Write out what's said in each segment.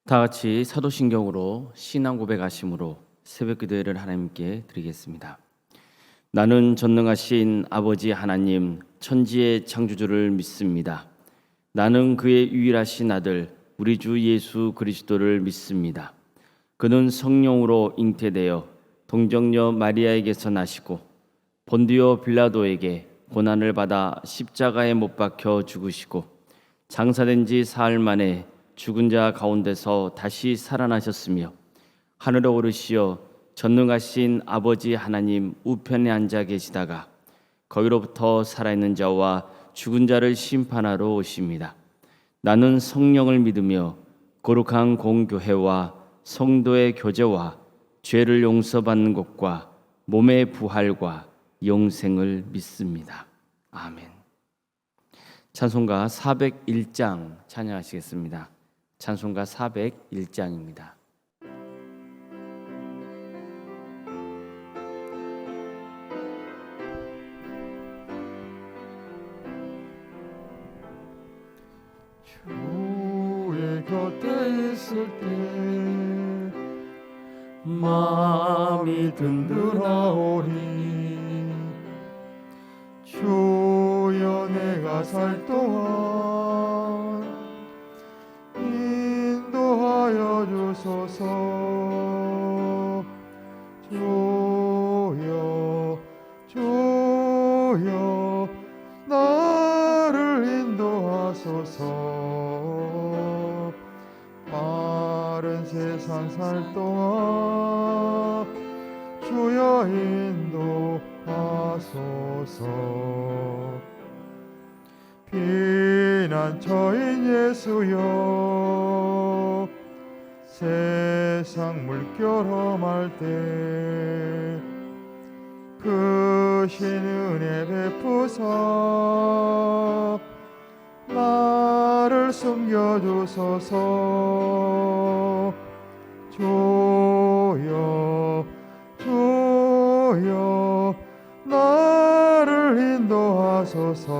다 같이 사도신경으로 신앙 고백하심으로 새벽 기도를 하나님께 드리겠습니다. 나는 전능하신 아버지 하나님 천지의 창조주를 믿습니다. 나는 그의 유일하신 아들 우리 주 예수 그리스도를 믿습니다. 그는 성령으로 잉태되어 동정녀 마리아에게서 나시고 본디오 빌라도에게 고난을 받아 십자가에 못 박혀 죽으시고 장사된 지 사흘 만에 죽은 자 가운데서 다시 살아나셨으며 하늘에 오르시어 전능하신 아버지 하나님 우편에 앉아 계시다가 거기로부터 살아있는 자와 죽은 자를 심판하러 오십니다. 나는 성령을 믿으며 거룩한 공교회와 성도의 교제와 죄를 용서받는 것과 몸의 부활과 영생을 믿습니다. 아멘. 찬송가 401장 찬양하시겠습니다. 찬송가 401장입니다. 주의 곁에 있을 때 마음이 든든하오니 주여 내가 살 동안 인도하여 주소서. 주여 나를 인도하소서. 빠른 세상 살 동안 주여 인도하소서. 피난처인 예수여 세상 물결 험할 때 크신 은혜 베푸사 나를 숨겨주소서. 주여 나를 인도하소서.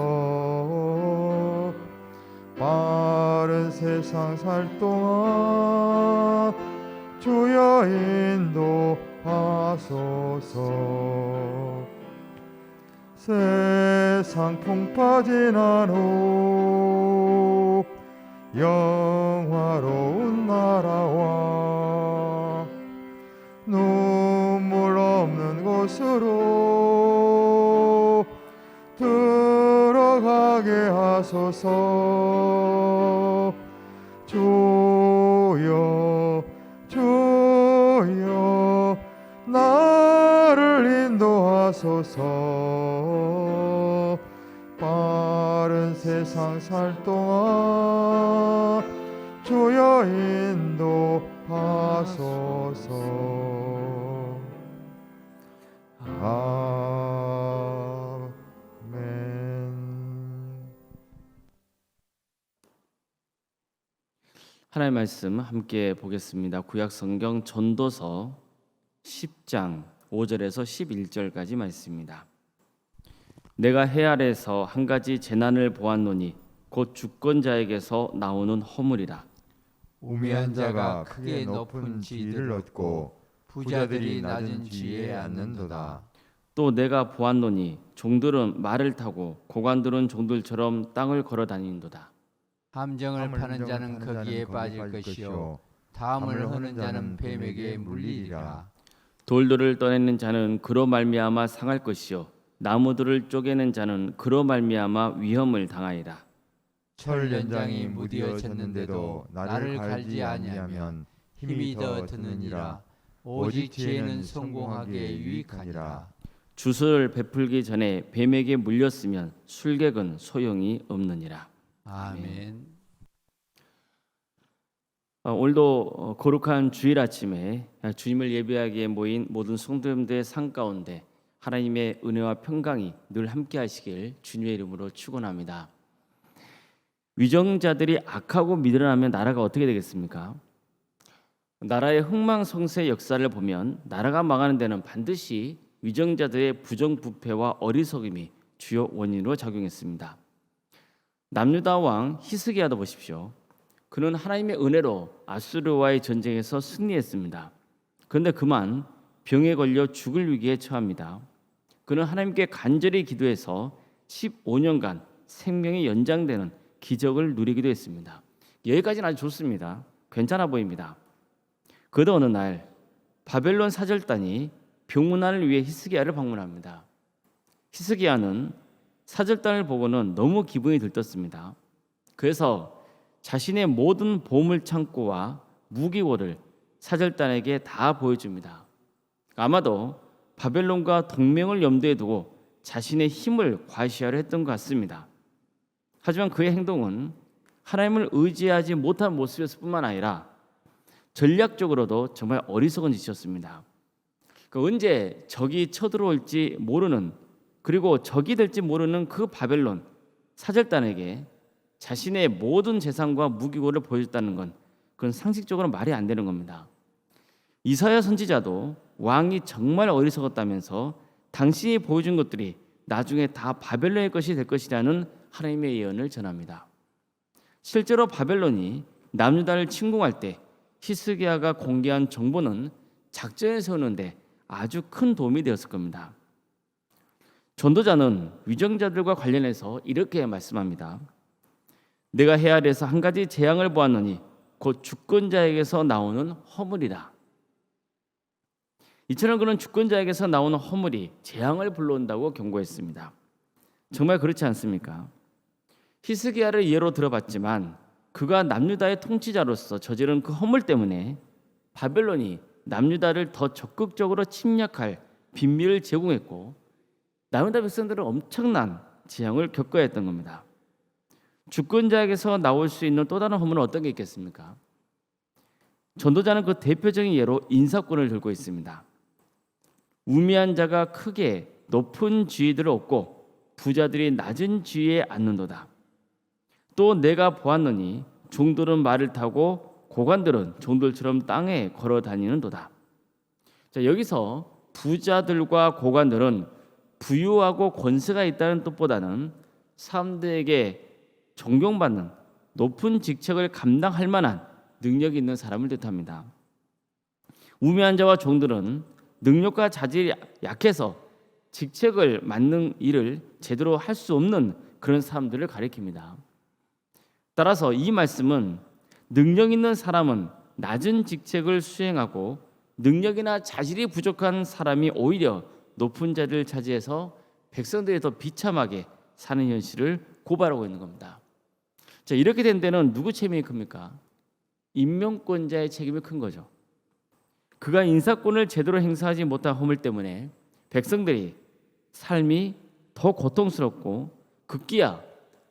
빠른 세상 살 동안 주여 인도하소서. 세상 풍파진 않고 영화로운 나라와 눈물 없는 곳으로 들어가게 하소서. 주여 나를 인도하소서. 빠른 세상 살 동안 주여 인도하소서. 아멘. 하나님의 말씀 함께 보겠습니다. 구약성경 전도서 10장 5절에서 11절까지 말씀입니다. 내가 해 아래에서 한 가지 재난을 보았노니 곧 주권자에게서 나오는 허물이라. 우매한 자가 크게 높은 지위를 얻고 부자들이 낮은 지위에 앉는도다. 또 내가 보았노니 종들은 말을 타고 고관들은 종들처럼 땅을 걸어 다니는도다. 함정을 파는 자는 거기에 빠질 것이요 담을 허는 자는 뱀에게 물리리라. 돌들을 떠내는 자는 그로 말미암아 상할 것이요 나무들을 쪼개는 자는 그로 말미암아 위험을 당하리라. 철 연장이 무디어졌는데도 나를 갈지 아니하면 힘이 더 드느니라. 오직 지혜는 성공하기에 유익하니라. 주술을 베풀기 전에 뱀에게 물렸으면 술객은 소용이 없느니라. 아멘. 오늘도 거룩한 주일 아침에 주님을 예배하기에 모인 모든 성도님들의 삶 가운데 하나님의 은혜와 평강이 늘 함께 하시길 주님의 이름으로 축원합니다. 위정자들이 악하고 미련하면 나라가 어떻게 되겠습니까? 나라의 흥망성쇠의 역사를 보면 나라가 망하는 데는 반드시 위정자들의 부정부패와 어리석음이 주요 원인으로 작용했습니다. 남유다 왕 히스기야도 보십시오. 그는 하나님의 은혜로 아수르와의 전쟁에서 승리했습니다. 그런데 그만 병에 걸려 죽을 위기에 처합니다. 그는 하나님께 간절히 기도해서 15년간 생명이 연장되는 기적을 누리기도 했습니다. 여기까지는 아주 좋습니다. 괜찮아 보입니다. 그러다 어느 날 바벨론 사절단이 병문안을 위해 히스기야를 방문합니다. 히스기야는 사절단을 보고는 너무 기분이 들떴습니다. 그래서 자신의 모든 보물 창고와 무기고를 사절단에게 다 보여줍니다. 아마도 바벨론과 동맹을 염두에 두고 자신의 힘을 과시하려 했던 것 같습니다. 하지만 그의 행동은 하나님을 의지하지 못한 모습이었을 뿐만 아니라 전략적으로도 정말 어리석은 짓이었습니다. 언제 적이 쳐들어올지 모르는, 그리고 적이 될지 모르는 그 바벨론 사절단에게 자신의 모든 재산과 무기고를 보여줬다는 건 그건 상식적으로 말이 안 되는 겁니다. 이사야 선지자도 왕이 정말 어리석었다면서 당신이 보여준 것들이 나중에 다 바벨론의 것이 될 것이라는 하나님의 예언을 전합니다. 실제로 바벨론이 남유다를 침공할 때 히스기야가 공개한 정보는 작전을 세우는데 아주 큰 도움이 되었을 겁니다. 전도자는 위정자들과 관련해서 이렇게 말씀합니다. 내가 해 아래에서 한 가지 재앙을 보았노니 곧 주권자에게서 나오는 허물이라. 이처럼 그는 주권자에게서 나오는 허물이 재앙을 불러온다고 경고했습니다. 정말 그렇지 않습니까? 히스기야를 예로 들어봤지만 그가 남유다의 통치자로서 저지른 그 허물 때문에 바벨론이 남유다를 더 적극적으로 침략할 빈미를 제공했고 남유다 백성들은 엄청난 재앙을 겪어야 했던 겁니다. 주권자에게서 나올 수 있는 또 다른 허물은 어떤 게 있겠습니까? 전도자는 그 대표적인 예로 인사권을 들고 있습니다. 우매한 자가 크게 높은 지위들을 얻고 부자들이 낮은 지위에 앉는도다. 또 내가 보았노니 종들은 말을 타고 고관들은 종들처럼 땅에 걸어 다니는도다. 자, 여기서 부자들과 고관들은 부유하고 권세가 있다는 뜻보다는 사람들에게 존경받는 높은 직책을 감당할 만한 능력이 있는 사람을 뜻합니다. 우매한 자와 종들은 능력과 자질이 약해서 직책을 맡는 일을 제대로 할 수 없는 그런 사람들을 가리킵니다. 따라서 이 말씀은 능력 있는 사람은 낮은 직책을 수행하고 능력이나 자질이 부족한 사람이 오히려 높은 자리를 차지해서 백성들이 더 비참하게 사는 현실을 고발하고 있는 겁니다. 자, 이렇게 된 데는 누구 책임이 큽니까? 임명권자의 책임이 큰 거죠. 그가 인사권을 제대로 행사하지 못한 허물 때문에 백성들이 삶이 더 고통스럽고 급기야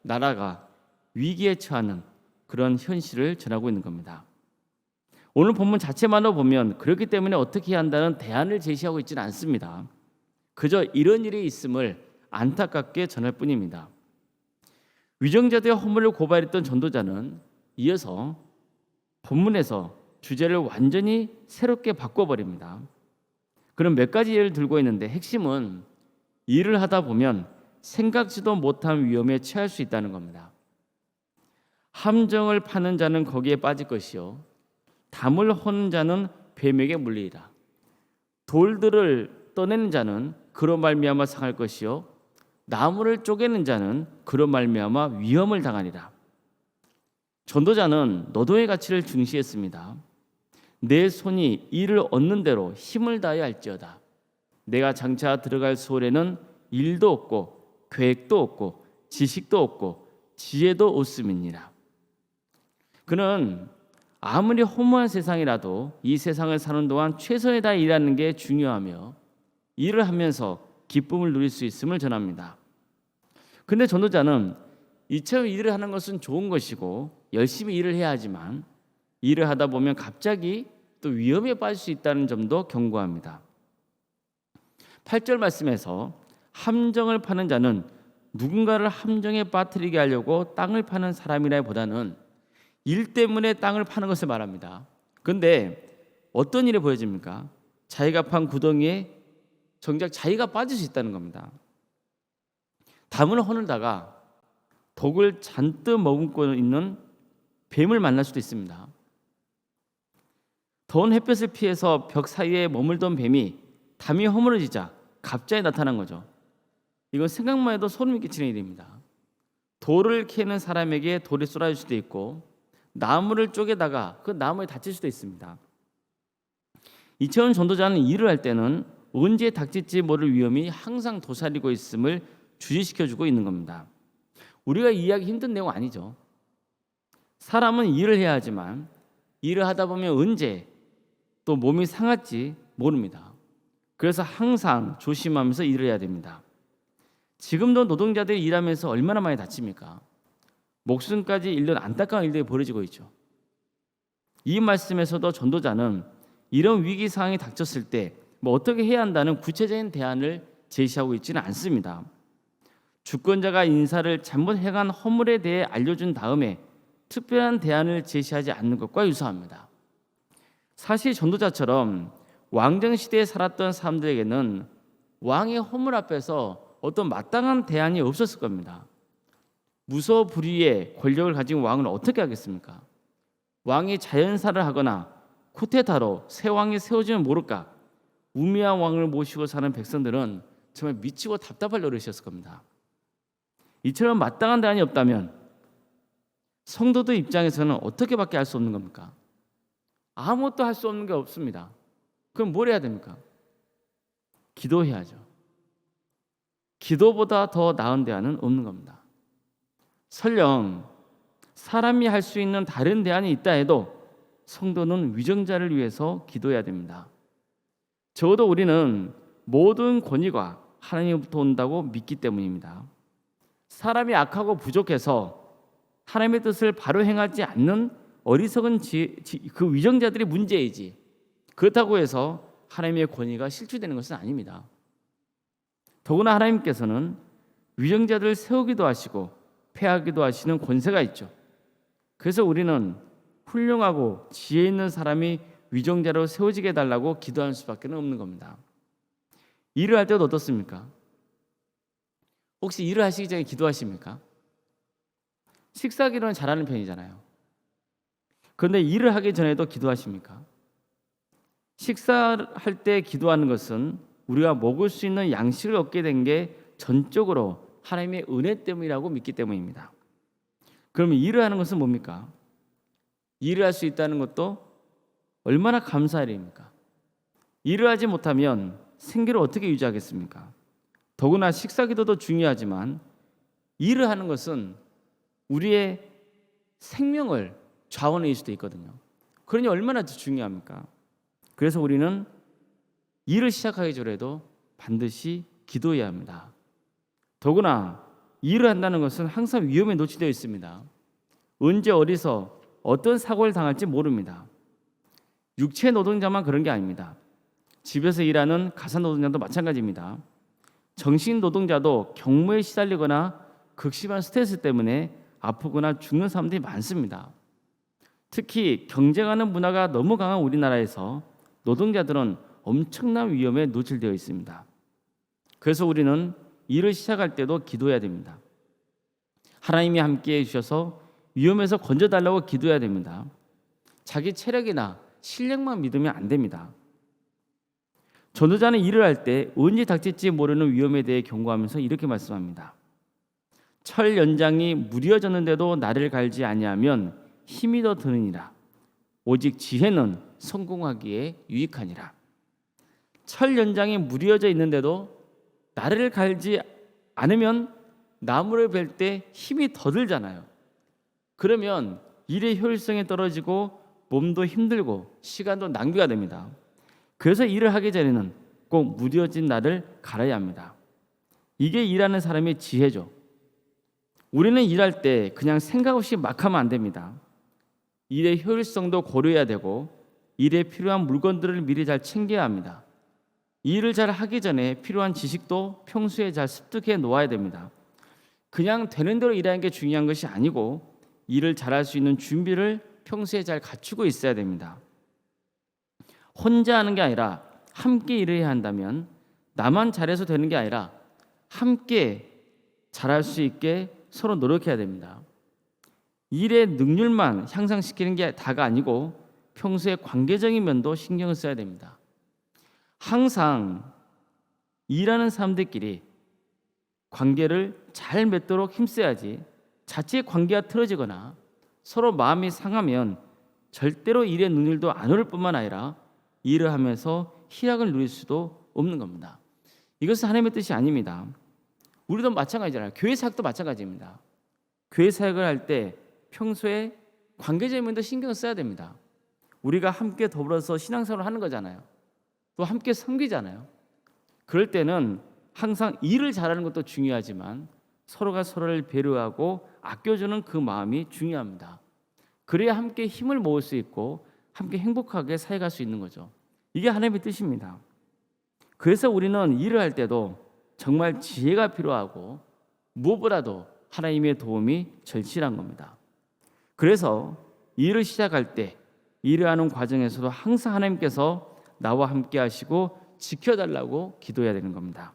나라가 위기에 처하는 그런 현실을 전하고 있는 겁니다. 오늘 본문 자체만으로 보면 그렇기 때문에 어떻게 해야 한다는 대안을 제시하고 있지는 않습니다. 그저 이런 일이 있음을 안타깝게 전할 뿐입니다. 위정자들의 허물을 고발했던 전도자는 이어서 본문에서 주제를 완전히 새롭게 바꿔버립니다. 그럼 몇 가지 예를 들고 있는데 핵심은 일을 하다 보면 생각지도 못한 위험에 처할 수 있다는 겁니다. 함정을 파는 자는 거기에 빠질 것이요 담을 허는 자는 뱀에게 물리리라. 돌들을 떠내는 자는 그로 말미암아 상할 것이요 나무를 쪼개는 자는 그로 말미암아 위험을 당하리라. 전도자는 노동의 가치를 중시했습니다. 내 손이 이를 얻는 대로 힘을 다해야 할지어다. 내가 장차 들어갈 소홀에는 일도 없고 계획도 없고 지식도 없고 지혜도 없음이니라. 그는 아무리 허무한 세상이라도 이 세상을 사는 동안 최선을 다해 일하는 게 중요하며 일을 하면서 기쁨을 누릴 수 있음을 전합니다. 그런데 전도자는 이처럼 일을 하는 것은 좋은 것이고 열심히 일을 해야 하지만 일을 하다 보면 갑자기 또 위험에 빠질 수 있다는 점도 경고합니다. 8절 말씀에서 함정을 파는 자는 누군가를 함정에 빠뜨리게 하려고 땅을 파는 사람이라기보다는 일 때문에 땅을 파는 것을 말합니다. 그런데 어떤 일이 보여집니까? 자기가 판 구덩이에 정작 자기가 빠질 수 있다는 겁니다. 담을 허늘다가 독을 잔뜩 머금고 있는 뱀을 만날 수도 있습니다. 더운 햇볕을 피해서 벽 사이에 머물던 뱀이 담이 허물어지자 갑자기 나타난 거죠. 이건 생각만 해도 소름이 끼치는 일입니다. 돌을 캐는 사람에게 돌이 쏟아질 수도 있고 나무를 쪼개다가 그 나무에 다칠 수도 있습니다. 이처럼 전도자는 일을 할 때는 언제 닥칠지 모를 위험이 항상 도사리고 있음을 주지시켜주고 있는 겁니다. 우리가 이해하기 힘든 내용 아니죠. 사람은 일을 해야 하지만 일을 하다 보면 언제 또 몸이 상할지 모릅니다. 그래서 항상 조심하면서 일을 해야 됩니다. 지금도 노동자들이 일하면서 얼마나 많이 다칩니까? 목숨까지 잃는 안타까운 일들이 벌어지고 있죠. 이 말씀에서도 전도자는 이런 위기 상황이 닥쳤을 때 어떻게 해야 한다는 구체적인 대안을 제시하고 있지는 않습니다. 주권자가 인사를 잘못 행한 허물에 대해 알려준 다음에 특별한 대안을 제시하지 않는 것과 유사합니다. 사실 전도자처럼 왕정 시대에 살았던 사람들에게는 왕의 허물 앞에서 어떤 마땅한 대안이 없었을 겁니다. 무소불위의 권력을 가진 왕은 어떻게 하겠습니까? 왕이 자연사를 하거나 쿠데타로 새 왕이 세워지면 모를까? 우매한 왕을 모시고 사는 백성들은 정말 미치고 답답할 노릇이었을 겁니다. 이처럼 마땅한 대안이 없다면 성도들 입장에서는 어떻게밖에 할 수 없는 겁니까? 아무것도 할 수 없는 게 없습니다. 그럼 뭘 해야 됩니까? 기도해야죠. 기도보다 더 나은 대안은 없는 겁니다. 설령 사람이 할 수 있는 다른 대안이 있다 해도 성도는 위정자를 위해서 기도해야 됩니다. 적어도 우리는 모든 권위가 하나님으로부터 온다고 믿기 때문입니다. 사람이 악하고 부족해서 하나님의 뜻을 바로 행하지 않는 어리석은 그 위정자들이 문제이지, 그렇다고 해서 하나님의 권위가 실추되는 것은 아닙니다. 더구나 하나님께서는 위정자들을 세우기도 하시고 폐하기도 하시는 권세가 있죠. 그래서 우리는 훌륭하고 지혜 있는 사람이 위정자로 세워지게 해달라고 기도하는 수밖에 없는 겁니다. 일을 할 때도 어떻습니까? 혹시 일을 하시기 전에 기도하십니까? 식사기도는 잘하는 편이잖아요. 그런데 일을 하기 전에도 기도하십니까? 식사할 때 기도하는 것은 우리가 먹을 수 있는 양식을 얻게 된 게 전적으로 하나님의 은혜 때문이라고 믿기 때문입니다. 그러면 일을 하는 것은 뭡니까? 일을 할 수 있다는 것도 얼마나 감사할 일입니까? 일을 하지 못하면 생계를 어떻게 유지하겠습니까? 더구나 식사기도도 중요하지만 일을 하는 것은 우리의 생명을 좌우할 수도 있거든요. 그러니 얼마나 더 중요합니까? 그래서 우리는 일을 시작하기 전에도 반드시 기도해야 합니다. 더구나 일을 한다는 것은 항상 위험에 노출되어 있습니다. 언제 어디서 어떤 사고를 당할지 모릅니다. 육체 노동자만 그런 게 아닙니다. 집에서 일하는 가사 노동자도 마찬가지입니다. 정신 노동자도 경무에 시달리거나 극심한 스트레스 때문에 아프거나 죽는 사람들이 많습니다. 특히 경쟁하는 문화가 너무 강한 우리나라에서 노동자들은 엄청난 위험에 노출되어 있습니다. 그래서 우리는 일을 시작할 때도 기도해야 됩니다. 하나님이 함께해 주셔서 위험에서 건져달라고 기도해야 됩니다. 자기 체력이나 실력만 믿으면 안 됩니다. 전도자는 일을 할 때 언제 닥칠지 모르는 위험에 대해 경고하면서 이렇게 말씀합니다. 철 연장이 무뎌졌는데도 나를 갈지 아니하면 힘이 더 드느니라. 오직 지혜는 성공하기에 유익하니라. 철 연장이 무뎌져 있는데도 나를 갈지 않으면 나무를 벨 때 힘이 더 들잖아요. 그러면 일의 효율성이 떨어지고 몸도 힘들고 시간도 낭비가 됩니다. 그래서 일을 하기 전에는 꼭 무뎌진 나를 갈아야 합니다. 이게 일하는 사람의 지혜죠. 우리는 일할 때 그냥 생각 없이 막 하면 안 됩니다. 일의 효율성도 고려해야 되고 일에 필요한 물건들을 미리 잘 챙겨야 합니다. 일을 잘 하기 전에 필요한 지식도 평소에 잘 습득해 놓아야 됩니다. 그냥 되는 대로 일하는 게 중요한 것이 아니고 일을 잘할 수 있는 준비를 평소에 잘 갖추고 있어야 됩니다. 혼자 하는 게 아니라 함께 일을 해야 한다면 나만 잘해서 되는 게 아니라 함께 잘할 수 있게 서로 노력해야 됩니다. 일의 능률만 향상시키는 게 다가 아니고 평소에 관계적인 면도 신경을 써야 됩니다. 항상 일하는 사람들끼리 관계를 잘 맺도록 힘써야지 자칫 관계가 틀어지거나 서로 마음이 상하면 절대로 일의 능률도 안 오를 뿐만 아니라 일을 하면서 희락을 누릴 수도 없는 겁니다. 이것은 하나님의 뜻이 아닙니다. 우리도 마찬가지잖아요. 교회 사역도 마찬가지입니다. 교회 사역을 할 때 평소에 관계적인 면도 신경을 써야 됩니다. 우리가 함께 더불어서 신앙생활을 하는 거잖아요. 또 함께 섬기잖아요. 그럴 때는 항상 일을 잘하는 것도 중요하지만 서로가 서로를 배려하고 아껴주는 그 마음이 중요합니다. 그래야 함께 힘을 모을 수 있고 함께 행복하게 살아갈 수 있는 거죠. 이게 하나님의 뜻입니다. 그래서 우리는 일을 할 때도 정말 지혜가 필요하고 무엇보다도 하나님의 도움이 절실한 겁니다. 그래서 일을 시작할 때 일을 하는 과정에서도 항상 하나님께서 나와 함께 하시고 지켜달라고 기도해야 되는 겁니다.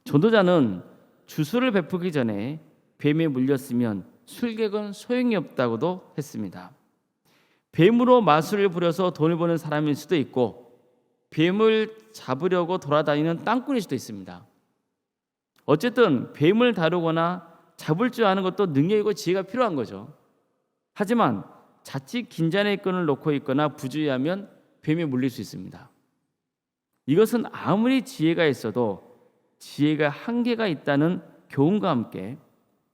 전도자는 주술을 베푸기 전에 뱀에 물렸으면 술객은 소용이 없다고도 했습니다. 뱀으로 마술을 부려서 돈을 버는 사람일 수도 있고 뱀을 잡으려고 돌아다니는 땅꾼일 수도 있습니다. 어쨌든 뱀을 다루거나 잡을 줄 아는 것도 능력이고 지혜가 필요한 거죠. 하지만 자칫 긴장의 끈을 놓고 있거나 부주의하면 뱀에 물릴 수 있습니다. 이것은 아무리 지혜가 있어도 지혜가 한계가 있다는 교훈과 함께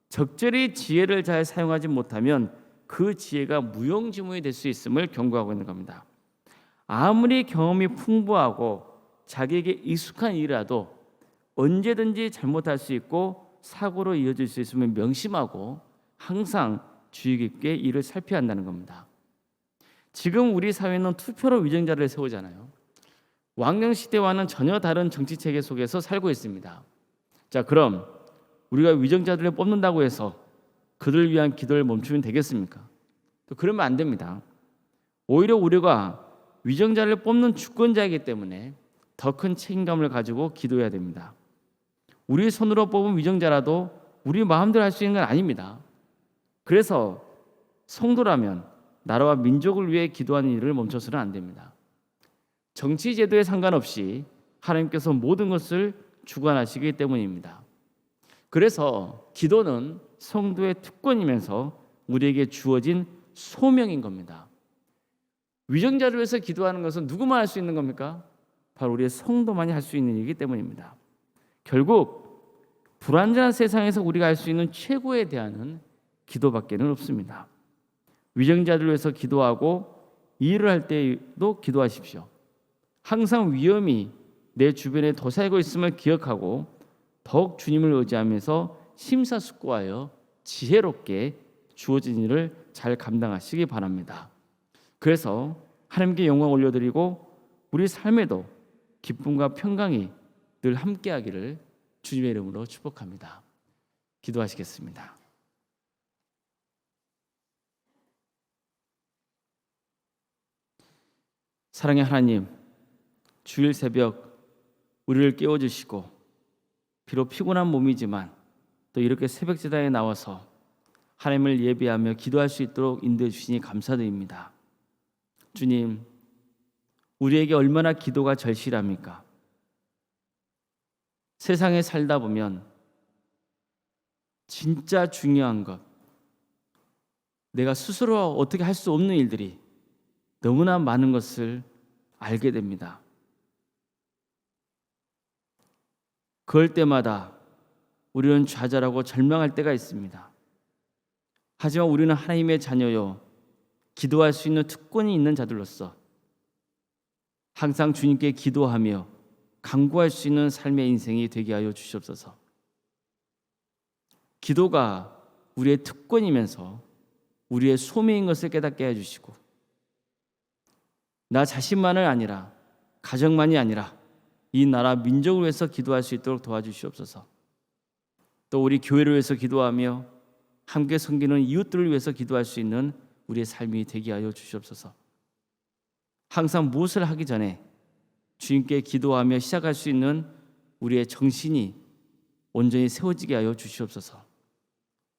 적절히 지혜를 잘 사용하지 못하면 그 지혜가 무용지물이 될 수 있음을 경고하고 있는 겁니다. 아무리 경험이 풍부하고 자기에게 익숙한 일이라도 언제든지 잘못할 수 있고 사고로 이어질 수 있음을 명심하고 항상 주의 깊게 일을 살펴야 한다는 겁니다. 지금 우리 사회는 투표로 위정자를 세우잖아요. 왕정 시대와는 전혀 다른 정치 체계 속에서 살고 있습니다. 자, 그럼 우리가 위정자들을 뽑는다고 해서 그들을 위한 기도를 멈추면 되겠습니까? 또 그러면 안 됩니다. 오히려 우리가 위정자를 뽑는 주권자이기 때문에 더 큰 책임감을 가지고 기도해야 됩니다. 우리 손으로 뽑은 위정자라도 우리 마음대로 할 수 있는 건 아닙니다. 그래서 성도라면 나라와 민족을 위해 기도하는 일을 멈춰서는 안 됩니다. 정치 제도에 상관없이 하나님께서 모든 것을 주관하시기 때문입니다. 그래서 기도는 성도의 특권이면서 우리에게 주어진 소명인 겁니다. 위정자를 위해서 기도하는 것은 누구만 할 수 있는 겁니까? 바로 우리의 성도만이 할 수 있는 일이기 때문입니다. 결국 불완전한 세상에서 우리가 할 수 있는 최고의 대안은 기도밖에는 없습니다. 위정자들을 위해서 기도하고 일을 할 때도 기도하십시오. 항상 위험이 내 주변에 도사리고 있음을 기억하고 더욱 주님을 의지하면서 심사숙고하여 지혜롭게 주어진 일을 잘 감당하시기 바랍니다. 그래서 하나님께 영광 올려드리고 우리 삶에도 기쁨과 평강이 늘 함께하기를 주님의 이름으로 축복합니다. 기도하시겠습니다. 사랑의 하나님, 주일 새벽 우리를 깨워주시고 비록 피곤한 몸이지만 또 이렇게 새벽 제단에 나와서 하나님을 예배하며 기도할 수 있도록 인도해 주시니 감사드립니다. 주님, 우리에게 얼마나 기도가 절실합니까? 세상에 살다 보면 진짜 중요한 것, 내가 스스로 어떻게 할 수 없는 일들이 너무나 많은 것을 알게 됩니다. 그럴 때마다 우리는 좌절하고 절망할 때가 있습니다. 하지만 우리는 하나님의 자녀요, 기도할 수 있는 특권이 있는 자들로서 항상 주님께 기도하며 간구할 수 있는 삶의 인생이 되게 하여 주시옵소서. 기도가 우리의 특권이면서 우리의 소명인 것을 깨닫게 해주시고 나 자신만을 아니라 가정만이 아니라 이 나라 민족을 위해서 기도할 수 있도록 도와주시옵소서. 또 우리 교회를 위해서 기도하며 함께 섬기는 이웃들을 위해서 기도할 수 있는 우리의 삶이 되게 하여 주시옵소서. 항상 무엇을 하기 전에 주님께 기도하며 시작할 수 있는 우리의 정신이 온전히 세워지게 하여 주시옵소서.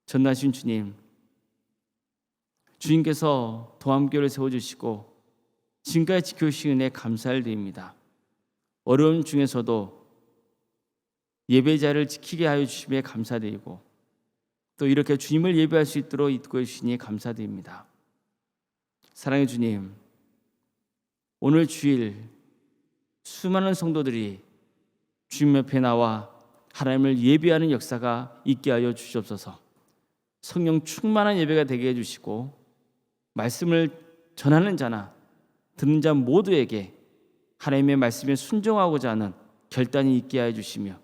전능하신 주님, 주님께서 동암교를 세워주시고 지금까지 지켜주신 은혜 감사를 드립니다. 어려움 중에서도 예배자를 지키게 하여 주심에 감사드리고 또 이렇게 주님을 예배할 수 있도록 이끌어 주시니 감사드립니다. 사랑의 주님, 오늘 주일 수많은 성도들이 주님 옆에 나와 하나님을 예배하는 역사가 있게 하여 주시옵소서. 성령 충만한 예배가 되게 해주시고 말씀을 전하는 자나 듣는 자 모두에게 하나님의 말씀에 순종하고자 하는 결단이 있게 하여 주시며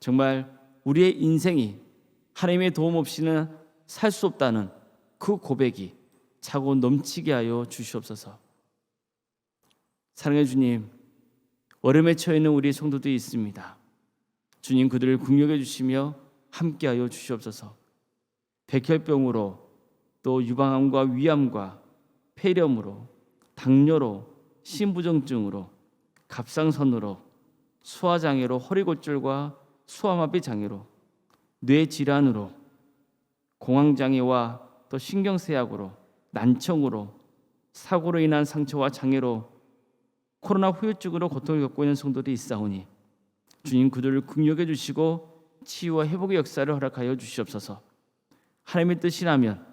정말 우리의 인생이 하나님의 도움 없이는 살 수 없다는 그 고백이 차고 넘치게 하여 주시옵소서. 사랑의 주님, 어려움에 처해 있는 우리 성도들이 있습니다. 주님 그들을 긍휼해 주시며 함께하여 주시옵소서. 백혈병으로 또 유방암과 위암과 폐렴으로 당뇨로 심부정증으로 갑상선으로 소화장애로 허리골절과 소아마비 장애로 뇌질환으로 공황장애와 또 신경쇠약으로 난청으로 사고로 인한 상처와 장애로 코로나 후유증으로 고통을 겪고 있는 성도들이 있사오니 주님 그들을 긍휼해 주시고 치유와 회복의 역사를 허락하여 주시옵소서. 하나님의 뜻이라면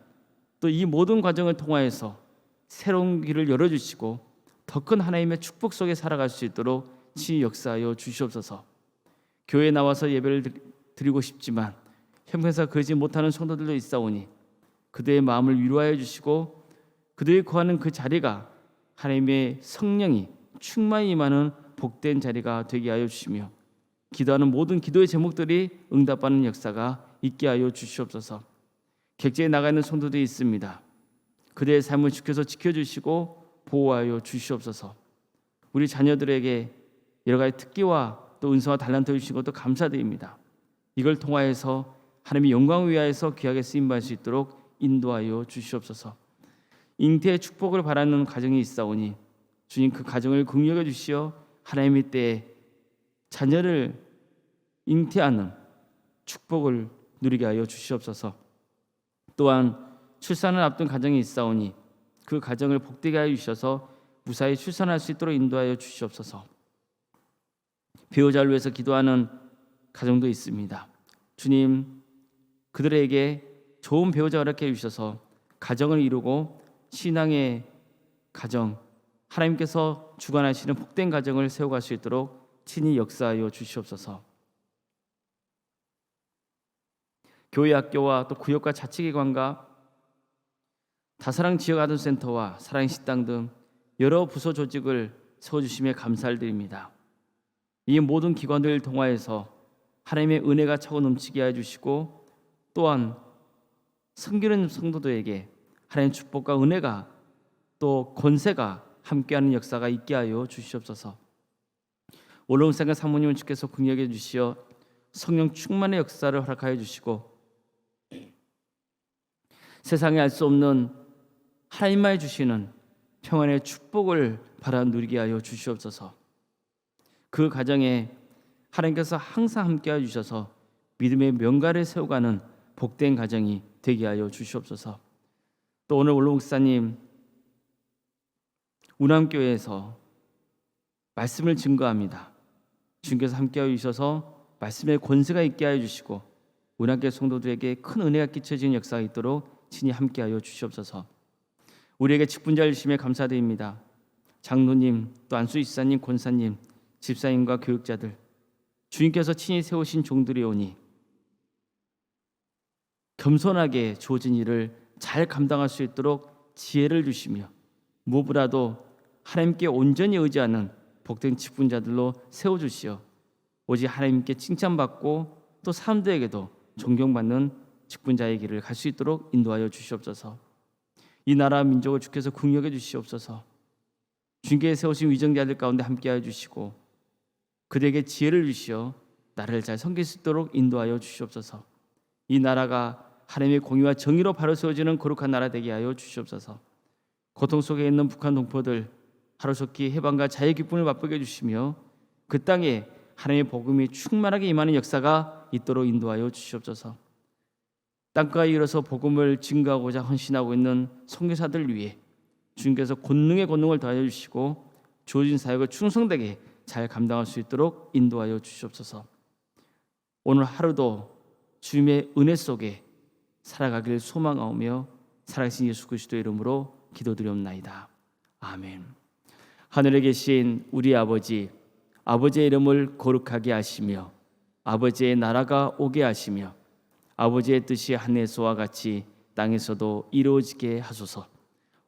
또 이 모든 과정을 통하여서 새로운 길을 열어주시고 더 큰 하나님의 축복 속에 살아갈 수 있도록 친히 역사하여 주시옵소서. 교회에 나와서 예배를 드리고 싶지만 형편상 그러지 못하는 성도들도 있사오니 그들의 마음을 위로하여 주시고 그들이 거하는 그 자리가 하나님의 성령이 충만히 임하는 복된 자리가 되게 하여 주시며 기도하는 모든 기도의 제목들이 응답받는 역사가 있게 하여 주시옵소서. 객지에 나가 있는 성도들이 있습니다. 그들의 삶을 주께서 지켜주시고 보호하여 주시옵소서. 우리 자녀들에게 여러 가지 특기와 또 은사와 달란트를 주신 것도 감사드립니다. 이걸 통하여서 하나님의 영광을 위하여서 귀하게 쓰임받을 수 있도록 인도하여 주시옵소서. 잉태의 축복을 바라는 가정이 있사오니 주님 그 가정을 긍휼해 주시어 하나님의 때에 자녀를 잉태하는 축복을 누리게 하여 주시옵소서. 또한 출산을 앞둔 가정이 있사오니 그 가정을 복되게 하여 주셔서 무사히 출산할 수 있도록 인도하여 주시옵소서. 배우자를 위해서 기도하는 가정도 있습니다. 주님 그들에게 좋은 배우자 허락해 주셔서 가정을 이루고 신앙의 가정 하나님께서 주관하시는 복된 가정을 세워갈 수 있도록 친히 역사하여 주시옵소서. 교회 학교와 또 구역과 자치기관과 다사랑 지역아동센터와 사랑식당 등 여러 부서 조직을 세워주심에 감사를 드립니다. 이 모든 기관들을 통하여서 하나님의 은혜가 차고 넘치게 해주시고 또한 섬기는 성도들에게 하나님의 축복과 은혜가 또 권세가 함께하는 역사가 있게 하여 주시옵소서. 올라온생각 사모님을 주께서 긍휼해 주시어 성령 충만의 역사를 허락하여 주시고 세상에 알 수 없는 하나님만이 주시는 평안의 축복을 바라 누리게 하여 주시옵소서. 그 가정에 하나님께서 항상 함께해 주셔서 믿음의 명가를 세워가는 복된 가정이 되게 하여 주시옵소서. 또 오늘 원로 목사님 운암교회에서 말씀을 증거합니다. 주님께서 함께해 주셔서 말씀의 권세가 있게 하여 주시고 운암교회 성도들에게 큰 은혜가 끼쳐지는 역사가 있도록 친히 함께하여 주시옵소서. 우리에게 직분자를 주심에 감사드립니다. 장로님, 또 안수 집사님, 권사님, 집사님과 교육자들 주님께서 친히 세우신 종들이오니 겸손하게 주어진 일을 잘 감당할 수 있도록 지혜를 주시며 무엇보다도 하나님께 온전히 의지하는 복된 직분자들로 세워주시어 오직 하나님께 칭찬받고 또 사람들에게도 존경받는 직분자의 길을 갈 수 있도록 인도하여 주시옵소서. 이 나라 민족을 주께서 긍휼해 주시옵소서. 주님께 세우신 위정자들 가운데 함께하여 주시고 그들에게 지혜를 주시어 나라를 잘 섬길 수 있도록 인도하여 주시옵소서. 이 나라가 하나님의 공의와 정의로 바로 세워지는 거룩한 나라 되게 하여 주시옵소서. 고통 속에 있는 북한 동포들 하루속히 해방과 자유의 기쁨을 맛보게 해주시며 그 땅에 하나님의 복음이 충만하게 임하는 역사가 있도록 인도하여 주시옵소서. 땅가에 이르러서 복음을 증거하고자 헌신하고 있는 선교사들 위해 주님께서 권능의 권능을 더하여 주시고 주어진 사역을 충성되게 잘 감당할 수 있도록 인도하여 주시옵소서. 오늘 하루도 주님의 은혜 속에 살아가길 소망하며 살아계신 예수 그리스도의 이름으로 기도드리옵나이다. 아멘. 하늘에 계신 우리 아버지, 아버지의 이름을 거룩하게 하시며 아버지의 나라가 오게 하시며 아버지의 뜻이 하늘에서와 같이 땅에서도 이루어지게 하소서.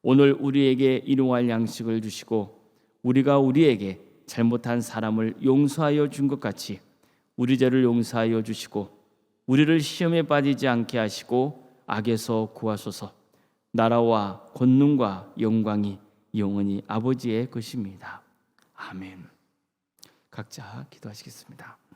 오늘 우리에게 일용할 양식을 주시고 우리가 우리에게 잘못한 사람을 용서하여 준 것 같이 우리 죄를 용서하여 주시고 우리를 시험에 빠지지 않게 하시고 악에서 구하소서. 나라와 권능과 영광이 영원히 아버지의 것입니다. 아멘. 각자 기도하시겠습니다.